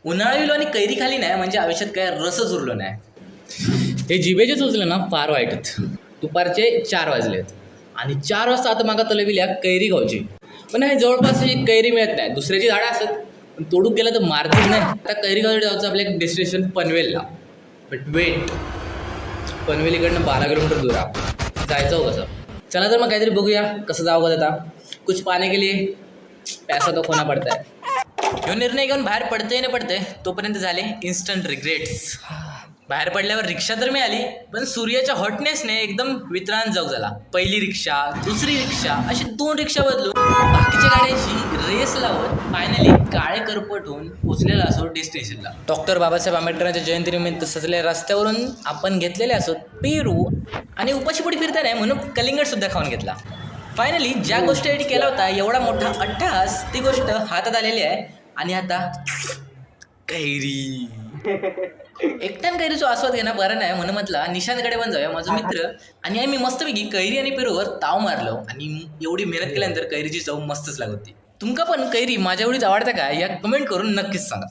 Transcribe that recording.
उन्हाळविलो आणि कैरी खाली नाही म्हणजे आयुष्यात काय रसच उरलो नाही. हे जिभेचे चोचले ना फार वाईटच. दुपारचे 4 वाजलेत आणि 4 वाजता आता मागा तलविल्या कैरी खाऊची. पण नाही जवळपास कैरी मिळत नाही. दुसऱ्याची झाडं असत पण तोडूक गेलं तर मारतील नाही. आता कैरी खाऊसाठी जायचं आपलं एक डेस्टिनेशन पनवेलला. बट वेट, पनवेल इकडनं 12 किलोमीटर दूर आहे. जायचं हो कसं? चला तर मग काहीतरी बघूया कसं जावं का आता. कुछ पाने के लिए पैसा तो खोना पडता है. ह्यो निर्णय घेऊन बाहेर पडतंय ना पडतंय तोपर्यंत झाले इन्स्टंट रिग्रेट्स. बाहेर पडल्यावर रिक्षा तर मिळाली पण सूर्याच्या हॉटनेसने एकदम वित्रान जग झाला. पहिली रिक्षा, दुसरी रिक्षा अशी 2 रिक्षा बदलून बाकीच्या गाड्यांची रेस लावत फायनली काळे करपट होऊन पोचलेला असो डेस्टिनेशनला. डॉक्टर बाबासाहेब आंबेडकरांच्या जयंतीनिमित्त सजलेल्या रस्त्यावरून आपण घेतलेले असो पेरू आणि उपाशीपोटी फिरता नाही म्हणून कलिंगड सुद्धा खाऊन घेतला. फायनली ज्या गोष्टीसाठी केला होता एवढा मोठा अट्टहास ती गोष्ट हातात आलेली आहे आणि आता कैरी. एकट्यान कैरीचा आस्वाद घेणं बरं नाही म्हणून म्हटलं निशांतकडे पण जाऊया माझा मित्र आणि आम्ही मस्तपैकी कैरी आणि पेरूवर ताव मारलो आणि एवढी मेहनत केल्यानंतर कैरीची चव मस्तच लागत होती. तुमका पण कैरी माझ्या एवढीच आवडतं का या कमेंट करून नक्कीच सांगा.